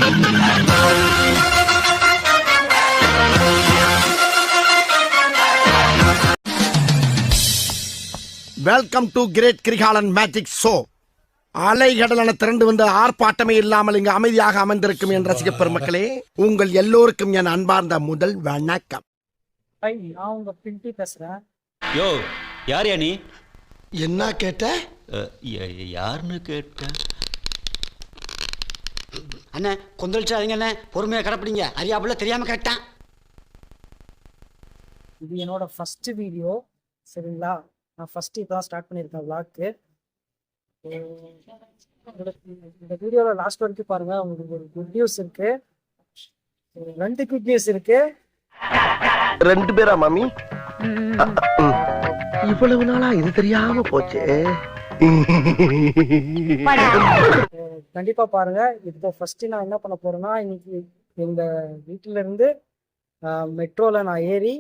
Welcome to great Kirikalan magic show. அலைகடலான திரண்டு வந்து ஆர்ப்பாட்டமே இல்லாமல் இங்கு அமைதியாக அமர்ந்திருக்கும் என் ரசிக பெருமக்களே, உங்கள் எல்லோருக்கும் என் அன்பார்ந்த முதல் வணக்கம். நான் உங்க பிண்டி பேசுறேன். யோ, யார் நீ? என்ன கேட்ட? யாருன்னு கேட்ட? அண்ணே கொந்தளிச்சாதீங்க அண்ணே, பொறுமையா கடப்பிடிங்க. அறியாப்புல தெரியாம கேட்டான். இது என்னோட ஃபர்ஸ்ட் வீடியோ, சரிங்களா? நான் ஃபர்ஸ்ட் இப்போ தான் ஸ்டார்ட் பண்ணியிருக்கேன் விளாக்கு. இந்த வீடியோவில் லாஸ்ட் வரைக்கும் பாருங்க. உங்களுக்கு ஒரு குட் நியூஸ் இருக்கு, 2 குட் நியூஸ் இருக்கு. 2 பேரா மாமி? இவ்வளவு நாளா இது தெரியாம போச்சு. கண்டிப்பா பாருங்க. இப்போ ஃபர்ஸ்ட் நான் என்ன பண்ண போறேன்னா, இன்னைக்கு எங்க வீட்டுல இருந்து மெட்ரோல நான் ஏறி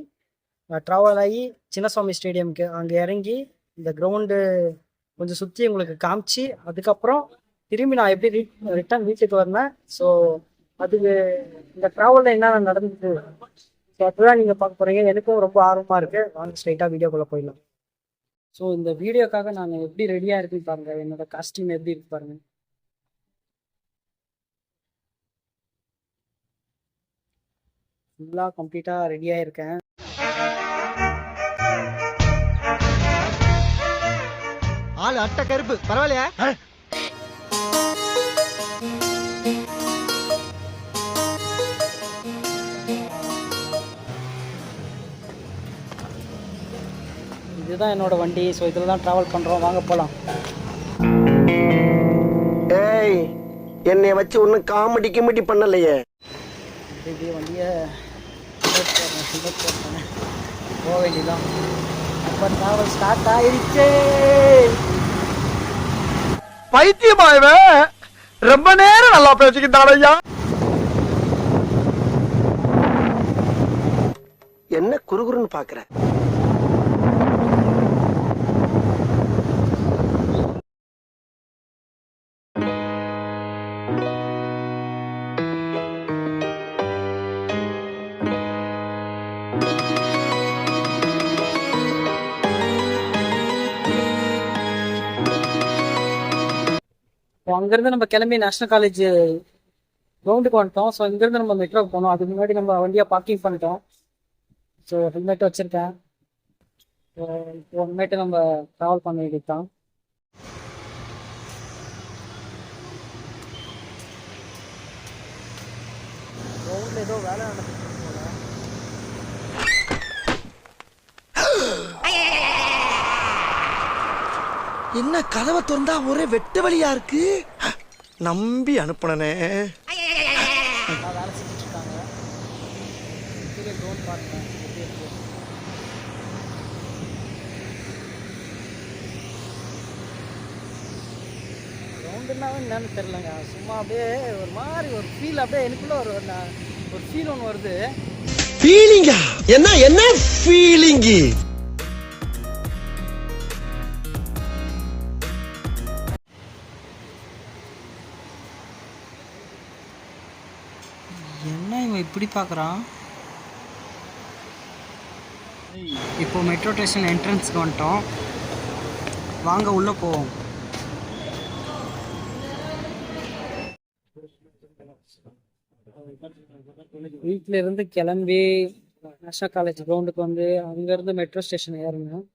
ட்ராவல் ஆகி சின்னசுவாமி ஸ்டேடியம்க்கு அங்கே இறங்கி இந்த கிரவுண்டு கொஞ்சம் சுற்றி உங்களுக்கு காமிச்சு, அதுக்கப்புறம் திரும்பி நான் எப்படி ரிட்டர்ன் வீட்டுக்கு வந்தேன். ஸோ அதுக்கு இந்த ட்ராவலில் என்னென்ன நடந்தது, ஸோ அதுதான் நீங்கள் பார்க்க போகிறீங்க. எனக்கும் ரொம்ப ஆர்வமாக இருக்குது. வாங்க ஸ்ட்ரைட்டாக வீடியோக்குள்ளே போயிடலாம். ஸோ இந்த வீடியோக்காக நான் எப்படி ரெடியாக இருக்குன்னு பாருங்கள். என்னோட காஸ்டியூம் எப்படி இருக்கு பாருங்கள். ஃபுல்லாக கம்ப்ளீட்டாக ரெடியாக இருக்கேன். ஆளு அட்டை கருப்பு பரவாயில்லையா? இதுதான் என்னோட வண்டி. ஸோ இதில் தான் ட்ராவல் பண்ணுறோம். வாங்க போகலாம். ஏய், என்னை வச்சு ஒன்னும் காமெடி கிமெடி பண்ணலையே. இப்படி வண்டியை போக வேண்டியதான். இப்போ ட்ராவல் ஸ்டார்ட் ஆயிடுச்சு. பைத்தியமாயவே ரொம்ப நேரம் நல்லா பேசிக்கிட்டான் ஐயா. என்ன குறுகுறுன்னு பாக்குற? அங்கேருந்து நம்ம கிளம்பி நேஷனல் காலேஜ் கிரவுண்டுக்கு வந்துட்டோம். ஸோ இங்கேருந்து நம்ம மெட்ரோக்கு போனோம். அதுக்கு முன்னாடி நம்ம வண்டியை பார்க்கிங் பண்ணிட்டோம். ஸோ ஹெல்மெட் வச்சுருக்கேன். இப்போ இனிமேட்டு நம்ம ட்ராவல் பண்ண வேண்டியது தான். கிரவுண்டில் ஏதோ வேலை நடந்துட்டு போல. என்ன கதவை திறந்தா ஒரே வெட்ட வழியா இருக்கு. நம்பி அனுப்புனே. வேலை செஞ்சுட்டு இருக்காங்க. கிரவுண்ட் பாருங்க எப்படி இருக்கு. கிரவுண்டுனாவே என்னன்னு தெரியலங்க. சும்மா அப்படியே ஒரு மாதிரி ஒரு ஃபீல், அப்படியே எனக்குள்ள ஒரு ஃபீல் ஒன்று வருது. ஃபீலிங்கா? என்ன ஃபீலிங்கு? என்ன இவன் இப்படி பார்க்குறான்? இப்போ மெட்ரோ ஸ்டேஷன் என்ட்ரன்ஸ்க்கு வந்துட்டோம். வாங்க உள்ளே போவோம். வீட்டில இருந்து கிளம்பி நேஷனல் காலேஜ் கிரவுண்டுக்கு வந்து அங்கேருந்து மெட்ரோ ஸ்டேஷன் ஏறணும்.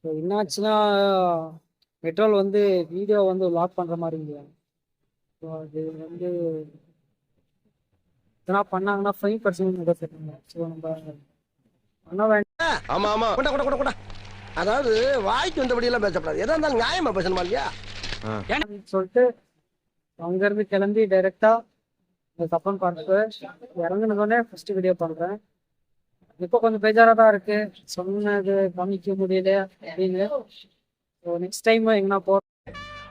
ஸோ என்னாச்சுன்னா, மெட்ரோவில் வந்து வீடியோ வந்து லாக் பண்ணுற மாதிரி இல்லையா. ஸோ அது வந்து இதெல்லாம் பண்ணாங்கன்னா ஃபைன் பர்சன்ட் சொல்லுங்க. ஸோ நம்ம பண்ண வேண்டாம். ஆமா ஆமா, கொண்டா கொண்டா கொண்டா. அதாவது வாய்க்கு வந்தபடி எல்லாம் பேசப்படாது. எதா இருந்தாலும் நியாயமா பேசணுமா இல்லையா சொல்லிட்டு அங்கேருந்து கிளம்பி டைரெக்டா தப்பன் பார்த்து இறங்குனதோடனே ஃபர்ஸ்ட் வீடியோ பண்றேன். இப்போ கொஞ்சம் பேஜாரா தான் இருக்கு, சொன்னது காமிக்க முடியல அப்படின்னு. நெக்ஸ்ட் டைம் எங்கன்னா போறோம்.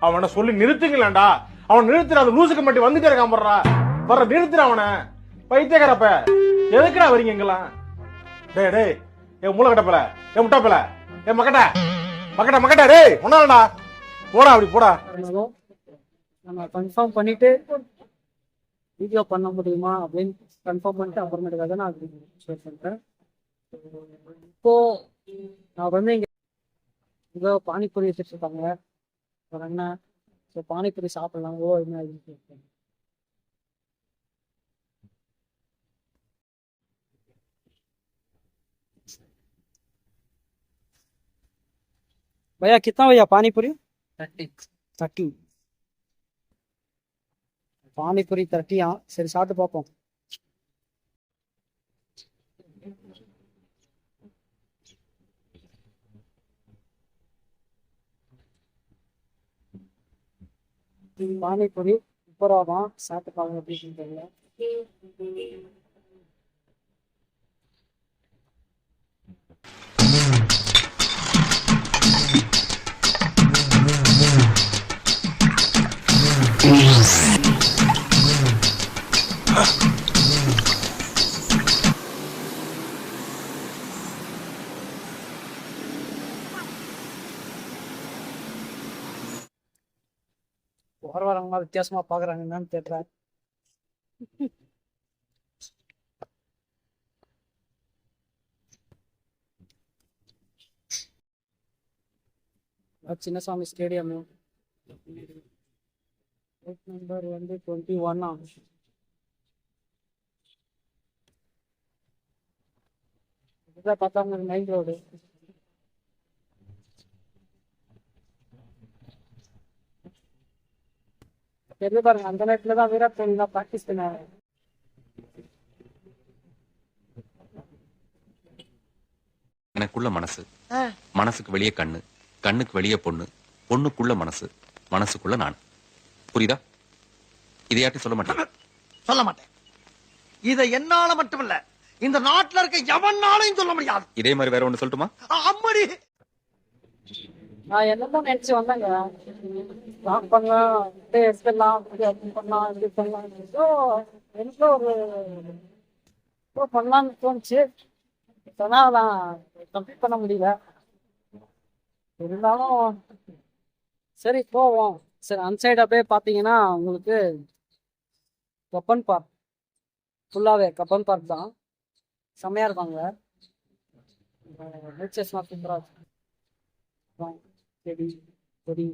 அவனை சொல்லி நிறுத்துங்களேன்டா. அவன் நிறுத்துற, அந்த லூசுக்கு மட்டும் வந்துட்டே இருக்கான். வர்ற நிறுத்துற அவனை. பைத்தியக்காரப்ப எதுக்குடா வரீங்க எங்கெல்லாம்? டேய் டேய், என் மூளை கட்டப்பல, என் முட்டாப்பல, என் மக்கட்ட மக்கட்ட மக்கட்ட, டேய் ஒன்னாலடா போடா, அப்படி போடா. நம்ம கன்ஃபார்ம் பண்ணிட்டு வீடியோ பண்ண முடியுமா அப்படின்னு கன்ஃபார்ம் பண்ணிட்டு அப்புறமேட்டுக்காக நான் அது ஷேர் பண்ணுறேன். இப்போ நான் வந்து இங்கே ஏதோ பானிபூரி வச்சுருக்காங்க ஒரு அண்ணன். ஸோ பானிபூரி சாப்பிடலாம் என்ன அப்படின்னு. भैया कितना भैया पानी पूरी 30 पानी पूरी 30 சரி சாப்பிட்டு பார்ப்போம். பானிபூரி 30 ரூபா தான். சாப்பிட்டு பார்க்க அப்படின்னு தெரியல. வரவங்க வித்தியாசமா பாக்குறாங்க என்னன்னு தெரியல. சின்னசாமி ஸ்டேடியம் நம்பர் வந்து 21. பார்த்தா மெயின் ரோடு. தெரியல பாருங்க, அந்த நேரத்துல தான் விராட் கோலி தான் ப்ராக்டிஸ் பண்ணாரு. எனக்குள்ள மனசு, மனசுக்கு வெளியே கண்ணு, கண்ணுக்கு வெளியே பொண்ணு, பொண்ணுக்குள்ள மனசு, மனசுக்குள்ள நான். புரியுதா? இதையாட்டி சொல்ல மாட்டேன். சொல்ல மாட்டேன். இதை என்னால மட்டுமல்ல, இந்த நாட்டுல இருக்க எவனாலையும் சொல்ல முடியாது. இதே மாதிரி வேற ஒண்ணு சொல்லட்டுமா? அம்மடி நான் என்னதான் நினைச்சு வந்தேங்க, லாக் பண்ணலாம், எடுத்துடலாம், அப்படி பண்ணலாம், இப்படி பண்ணலாம். ஸோ எனக்கு ஒரு பண்ணலான்னு தோணுச்சு. ஆனால் நான் கம்ப்ளீட் பண்ண முடியல. இருந்தாலும் சரி போவோம். சரி அந்த சைடு அப்படியே பார்த்தீங்கன்னா உங்களுக்கு கப்பன் பார்க், ஃபுல்லாகவே கப்பன் பார்க் தான். செம்மையாக இருக்காங்க. நேச்சர்ஸ்லாம் சூப்பராக இருக்கும். செடி கொடி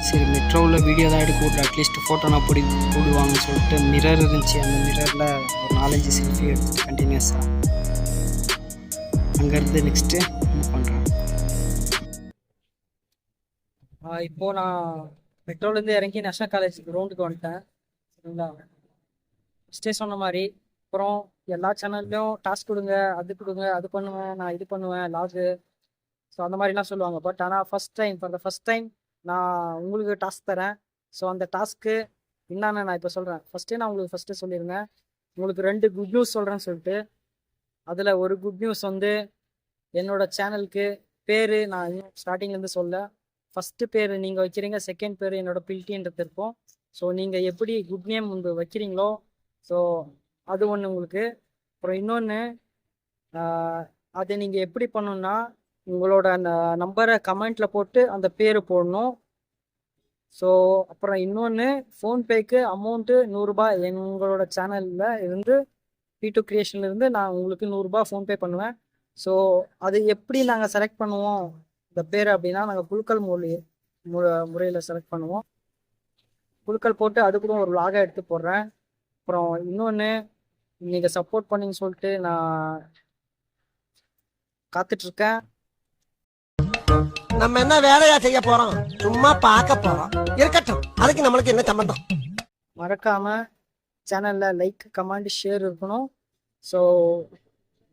சரி மெட்ரோவில் வீடியோ தான் எடுக்க விட்டு அட்லீஸ்ட் ஃபோட்டோ நான் போடுவாங்கன்னு சொல்லிட்டு மிரர் இருந்துச்சு. அந்த மிரரில் ஒரு 4-5 செல்ஃபி எடுத்து கண்டினியூஸாக அங்கேருந்து நெக்ஸ்ட்டு மூவ் பண்ணுறேன். இப்போது நான் மெட்ரோலேருந்து இறங்கி நேஷனல் காலேஜ் கிரவுண்டுக்கு வந்துட்டேன். சரிங்களா? ஃபஸ்ட்டே சொன்ன மாதிரி அப்புறம் எல்லா சேனல்லையும் டாஸ்க் கொடுங்க, அது கொடுங்க, அது பண்ணுவேன், நான் இது பண்ணுவேன், லாகு, ஸோ அந்த மாதிரிலாம் சொல்லுவாங்க. பட் ஆனால் ஃபார் த ஃபஸ்ட் டைம் நான் உங்களுக்கு டாஸ்க் தரேன். ஸோ அந்த டாஸ்க்கு என்னன்னு நான் இப்போ சொல்கிறேன். நான் உங்களுக்கு ஃபஸ்ட்டு சொல்லியிருந்தேன் உங்களுக்கு 2 குட் நியூஸ் சொல்கிறேன்னு சொல்லிட்டு. அதில் ஒரு குட் நியூஸ் வந்து என்னோட சேனலுக்கு பேர் நான் இன்னும் ஸ்டார்டிங்லேருந்து சொல்ல. ஃபஸ்ட்டு பேர் நீங்கள் வைக்கிறீங்க, செகண்ட் பேர் என்னோட பில்டின்றது இருக்கும். ஸோ நீங்கள் எப்படி குட் நேம் வந்து வைக்கிறீங்களோ ஸோ அது ஒன்று உங்களுக்கு. அப்புறம் இன்னொன்று, அதை நீங்கள் எப்படி பண்ணணுன்னா உங்களோட அந்த நம்பரை கமெண்ட்டில் போட்டு அந்த பேர் போடணும். ஸோ அப்புறம் இன்னொன்று, ஃபோன்பேக்கு அமௌண்ட்டு 100 ரூபாய் எங்களோட சேனலில் இருந்து P2 கிரியேஷன்லேருந்து நான் உங்களுக்கு 100 ரூபாய் ஃபோன்பே பண்ணுவேன். ஸோ அது எப்படி நாங்கள் செலக்ட் பண்ணுவோம் இந்த பேர் அப்படின்னா, நாங்கள் குழுக்கள் முறையில் செலக்ட் பண்ணுவோம். குழுக்கள் போட்டு அது கூட ஒரு vlog-ஆ எடுத்து போடுறேன். அப்புறம் இன்னொன்று, நீங்கள் சப்போர்ட் பண்ணின்னு சொல்லிட்டு நான் காத்துட்ருக்கேன். நம்ம என்ன வேலையா செய்ய போறோம்? சும்மா பார்க்க போறோம். இருக்கட்டும், அதுக்கு நம்மளுக்கு என்ன சம்பந்தம்? மறக்காமல் சேனலில் லைக், கமெண்ட், ஷேர் இருக்கணும். ஸோ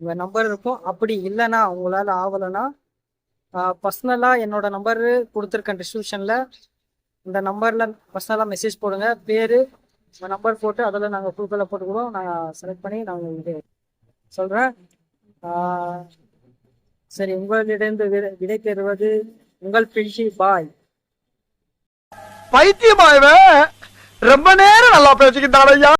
உங்கள் நம்பர் இருக்கும். அப்படி இல்லைன்னா உங்களால் ஆகலைன்னா பர்சனலாக என்னோட நம்பர் கொடுத்துருக்கேன் டிஸ்கிரிப்ஷனில். இந்த நம்பரில் பர்சனலாக மெசேஜ் போடுங்க, பேர் உங்கள் நம்பர் போட்டு அதில் நாங்கள் குழுக்களில் போட்டுக்கிறோம். நாங்கள் செலக்ட் பண்ணி நாங்கள் இது சொல்கிறேன். சரி, உங்களிடந்து விடை பெறுவது உங்கள் பில்ஷி பாய். பைத்தியமாயவன் ரொம்ப நேரம் நல்லா பேசிக்கிட்டான் ஐயா.